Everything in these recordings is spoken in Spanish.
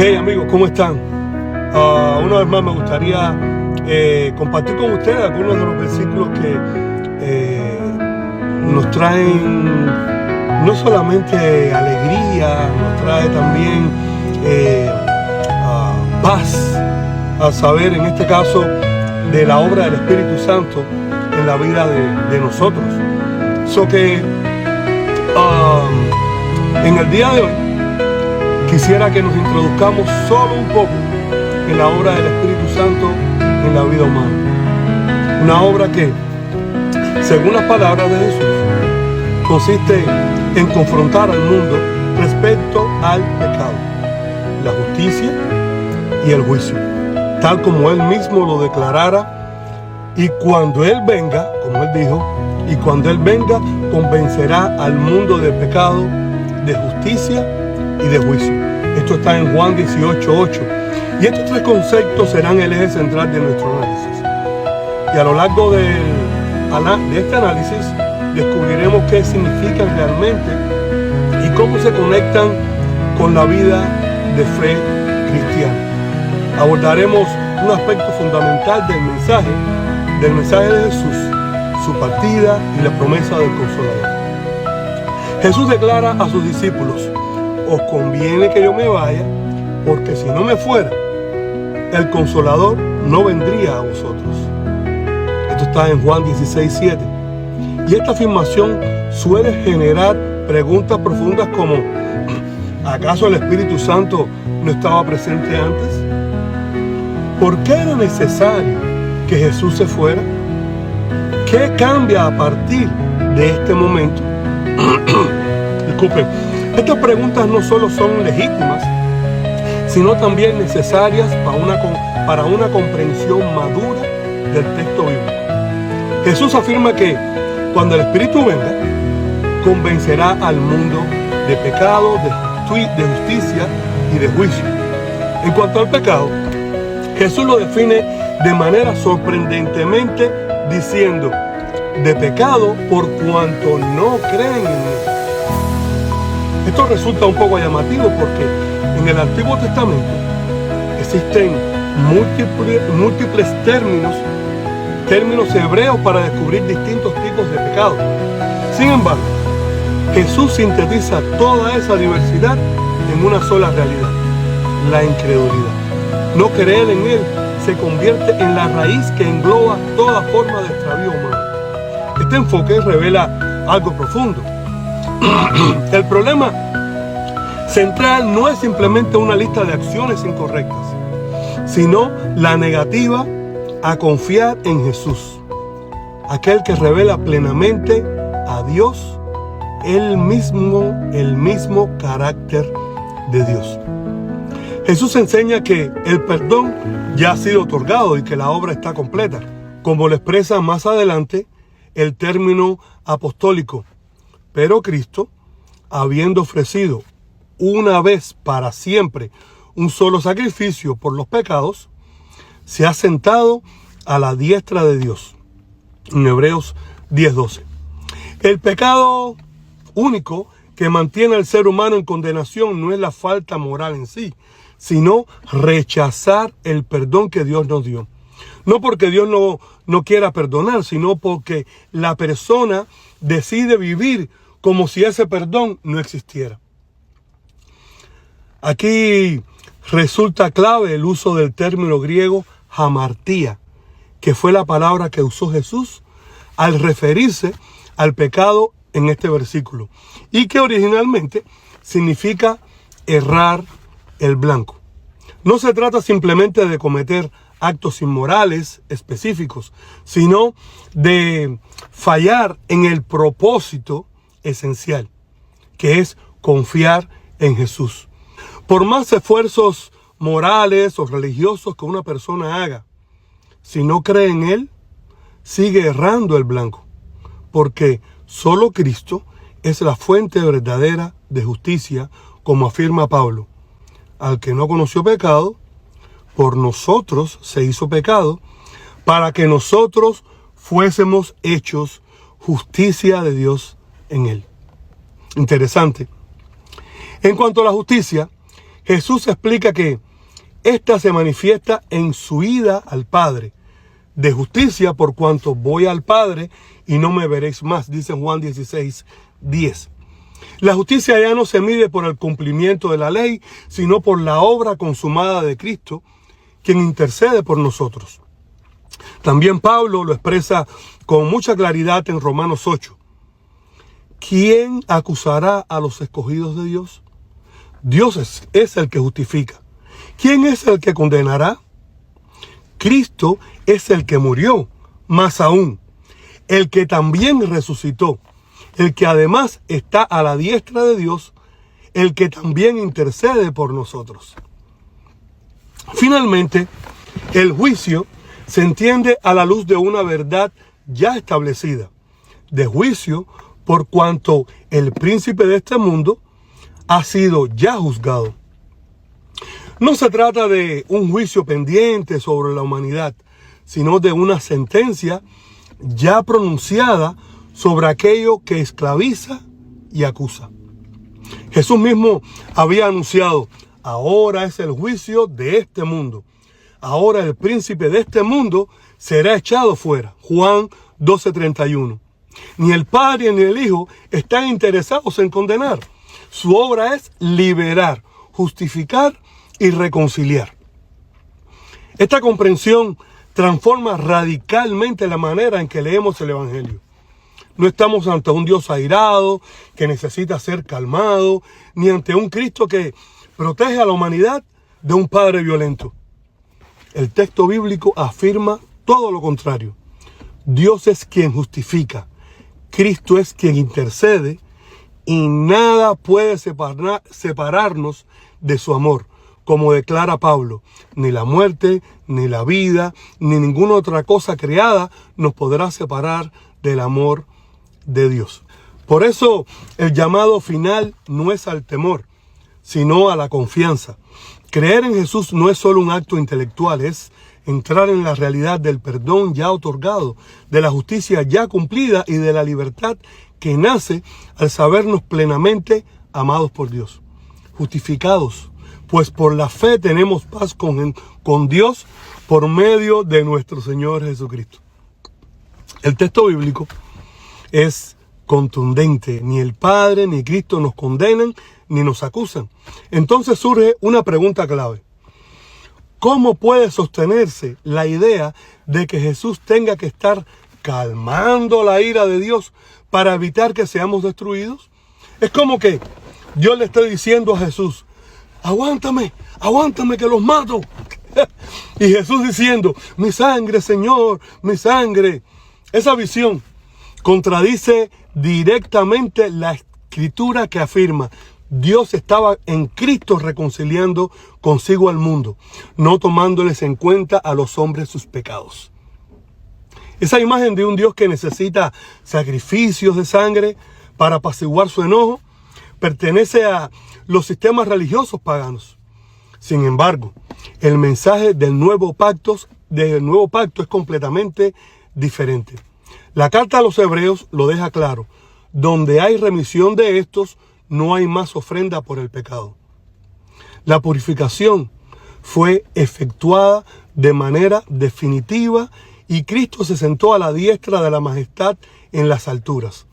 Hey amigos, ¿cómo están? Una vez más me gustaría compartir con ustedes algunos de los versículos que nos traen no solamente alegría, nos trae también paz, a saber en este caso de la obra del Espíritu Santo en la vida de nosotros. So que en el día de hoy quisiera que nos introduzcamos solo un poco en la obra del Espíritu Santo en la vida humana. Una obra que, según las palabras de Jesús, consiste en confrontar al mundo respecto al pecado, la justicia y el juicio, tal como Él mismo lo declarara. Y cuando Él venga, como Él dijo, y cuando Él venga, convencerá al mundo de pecado, de justicia y de juicio. Esto está en Juan 18:8. Y estos tres conceptos serán el eje central de nuestro análisis. Y a lo largo de este análisis descubriremos qué significan realmente y cómo se conectan con la vida de fe cristiana. Abordaremos un aspecto fundamental del mensaje de Jesús, su partida y la promesa del Consolador. Jesús declara a sus discípulos: os conviene que yo me vaya, porque si no me fuera, el Consolador no vendría a vosotros. Esto está en Juan 16:7. Y esta afirmación suele generar preguntas profundas como: ¿acaso el Espíritu Santo no estaba presente antes? ¿Por qué era necesario que Jesús se fuera? ¿Qué cambia a partir de este momento? Disculpen. Estas preguntas no solo son legítimas, sino también necesarias para una comprensión madura del texto bíblico. Jesús afirma que cuando el Espíritu venga, convencerá al mundo de pecado, de justicia y de juicio. En cuanto al pecado, Jesús lo define de manera sorprendentemente diciendo: de pecado por cuanto no creen en Él. Esto resulta un poco llamativo porque en el Antiguo Testamento existen múltiples términos hebreos para descubrir distintos tipos de pecado. Sin embargo, Jesús sintetiza toda esa diversidad en una sola realidad: la incredulidad. No creer en Él se convierte en la raíz que engloba toda forma de extravío humano. Este enfoque revela algo profundo. El problema central no es simplemente una lista de acciones incorrectas, sino la negativa a confiar en Jesús, aquel que revela plenamente a Dios, el mismo carácter de Dios. Jesús enseña que el perdón ya ha sido otorgado y que la obra está completa, como lo expresa más adelante el término apostólico. Pero Cristo, habiendo ofrecido una vez para siempre un solo sacrificio por los pecados, se ha sentado a la diestra de Dios. En Hebreos 10:12. El pecado único que mantiene al ser humano en condenación no es la falta moral en sí, sino rechazar el perdón que Dios nos dio. No porque Dios no quiera perdonar, sino porque la persona decide vivir como si ese perdón no existiera. Aquí resulta clave el uso del término griego hamartía, que fue la palabra que usó Jesús al referirse al pecado en este versículo, y que originalmente significa errar el blanco. No se trata simplemente de cometer actos inmorales específicos, sino de fallar en el propósito esencial, que es confiar en Jesús. Por más esfuerzos morales o religiosos que una persona haga, si no cree en Él, sigue errando el blanco, porque solo Cristo es la fuente verdadera de justicia, como afirma Pablo: al que no conoció pecado, por nosotros se hizo pecado, para que nosotros fuésemos hechos justicia de Dios en Él. Interesante. En cuanto a la justicia, Jesús explica que esta se manifiesta en su ida al Padre, de justicia por cuanto voy al Padre y no me veréis más, dice Juan 16:10. La justicia ya no se mide por el cumplimiento de la ley, sino por la obra consumada de Cristo, quien intercede por nosotros. También Pablo lo expresa con mucha claridad en Romanos 8. ¿Quién acusará a los escogidos de Dios? Dios es el que justifica. ¿Quién es el que condenará? Cristo es el que murió, más aún, el que también resucitó, el que además está a la diestra de Dios, el que también intercede por nosotros. Finalmente, el juicio se entiende a la luz de una verdad ya establecida, de juicio por cuanto el príncipe de este mundo ha sido ya juzgado. No se trata de un juicio pendiente sobre la humanidad, sino de una sentencia ya pronunciada sobre aquello que esclaviza y acusa. Jesús mismo había anunciado: ahora es el juicio de este mundo. Ahora el príncipe de este mundo será echado fuera. Juan 12:31. Ni el Padre ni el Hijo están interesados en condenar. Su obra es liberar, justificar y reconciliar. Esta comprensión transforma radicalmente la manera en que leemos el Evangelio. No estamos ante un Dios airado que necesita ser calmado, ni ante un Cristo que protege a la humanidad de un padre violento. El texto bíblico afirma todo lo contrario. Dios es quien justifica, Cristo es quien intercede y nada puede separarnos de su amor. Como declara Pablo, ni la muerte, ni la vida, ni ninguna otra cosa creada nos podrá separar del amor de Dios. Por eso el llamado final no es al temor, sino a la confianza. Creer en Jesús no es solo un acto intelectual, es entrar en la realidad del perdón ya otorgado, de la justicia ya cumplida y de la libertad que nace al sabernos plenamente amados por Dios, justificados, pues por la fe tenemos paz con Dios por medio de nuestro Señor Jesucristo. El texto bíblico es contundente. Ni el Padre ni Cristo nos condenan ni nos acusan. Entonces surge una pregunta clave. ¿Cómo puede sostenerse la idea de que Jesús tenga que estar calmando la ira de Dios para evitar que seamos destruidos? Es como que yo le estoy diciendo a Jesús: aguántame que los mato. Y Jesús diciendo: mi sangre, Señor, mi sangre. Esa visión contradice directamente la escritura que afirma: Dios estaba en Cristo reconciliando consigo al mundo, no tomándoles en cuenta a los hombres sus pecados. Esa imagen de un Dios que necesita sacrificios de sangre para apaciguar su enojo pertenece a los sistemas religiosos paganos. Sin embargo, el mensaje del nuevo pacto es completamente diferente. La carta a los Hebreos lo deja claro: donde hay remisión de estos, no hay más ofrenda por el pecado. La purificación fue efectuada de manera definitiva y Cristo se sentó a la diestra de la majestad en las alturas.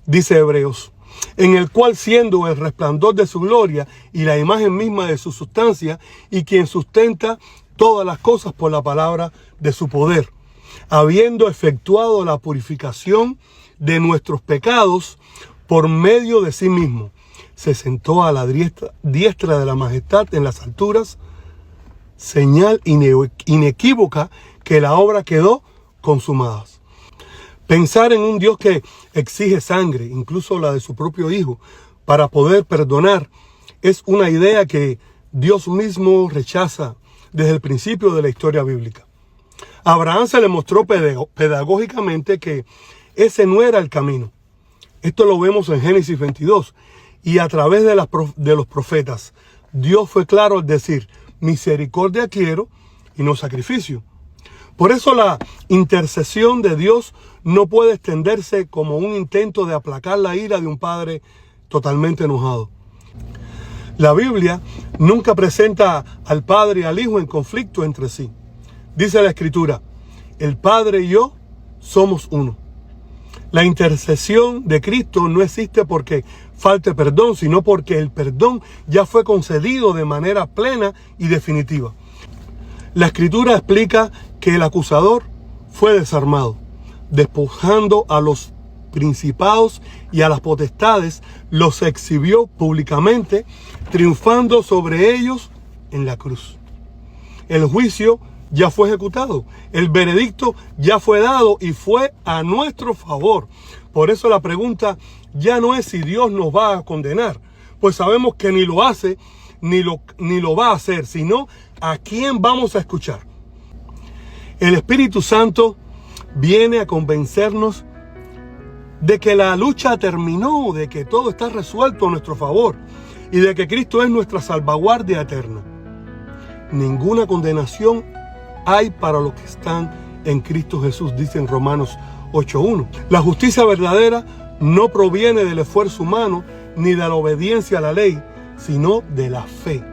Dice Hebreos: en el cual, siendo el resplandor de su gloria y la imagen misma de su sustancia, y quien sustenta todas las cosas por la palabra de su poder, habiendo efectuado la purificación de nuestros pecados por medio de sí mismo, se sentó a la diestra de la majestad en las alturas, señal inequívoca que la obra quedó consumada. Pensar en un Dios que exige sangre, incluso la de su propio Hijo, para poder perdonar, es una idea que Dios mismo rechaza desde el principio de la historia bíblica. A Abraham se le mostró pedagógicamente que ese no era el camino. Esto lo vemos en Génesis 22. Y a través de los profetas, Dios fue claro al decir: misericordia quiero y no sacrificio. Por eso la intercesión de Dios no puede extenderse como un intento de aplacar la ira de un padre totalmente enojado. La Biblia nunca presenta al Padre y al Hijo en conflicto entre sí. Dice la Escritura, el Padre y yo somos uno. La intercesión de Cristo no existe porque falte perdón, sino porque el perdón ya fue concedido de manera plena y definitiva. La Escritura explica que el acusador fue desarmado, despojando a los principados y a las potestades, los exhibió públicamente, triunfando sobre ellos en la cruz. El juicio ya fue ejecutado, el veredicto ya fue dado y fue a nuestro favor. Por eso la pregunta ya no es si Dios nos va a condenar, pues sabemos que ni lo hace ni lo va a hacer, sino a quién vamos a escuchar. El Espíritu Santo viene a convencernos de que la lucha terminó, de que todo está resuelto a nuestro favor y de que Cristo es nuestra salvaguardia eterna. Ninguna condenación hay para los que están en Cristo Jesús, dice en Romanos 8:1. La justicia verdadera no proviene del esfuerzo humano ni de la obediencia a la ley, sino de la fe,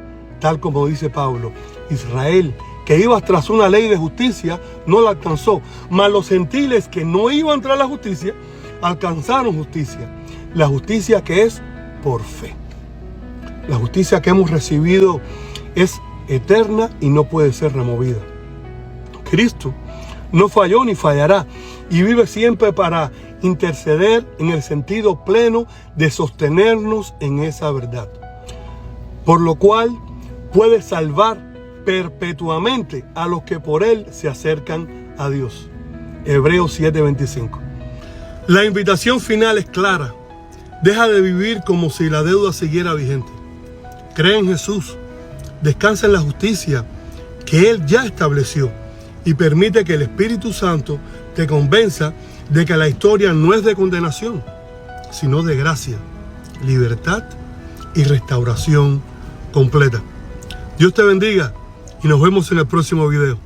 tal como dice Pablo. Israel, que iba tras una ley de justicia, no la alcanzó, mas los gentiles que no iban tras la justicia, alcanzaron justicia. La justicia que es por fe. La justicia que hemos recibido es eterna y no puede ser removida. Cristo no falló ni fallará y vive siempre para interceder en el sentido pleno de sostenernos en esa verdad, por lo cual puede salvar perpetuamente a los que por Él se acercan a Dios. Hebreos 7:25. La invitación final es clara. Deja de vivir como si la deuda siguiera vigente. Cree en Jesús. Descansa en la justicia que Él ya estableció y permite que el Espíritu Santo te convenza de que la historia no es de condenación, sino de gracia, libertad y restauración completa. Dios te bendiga y nos vemos en el próximo video.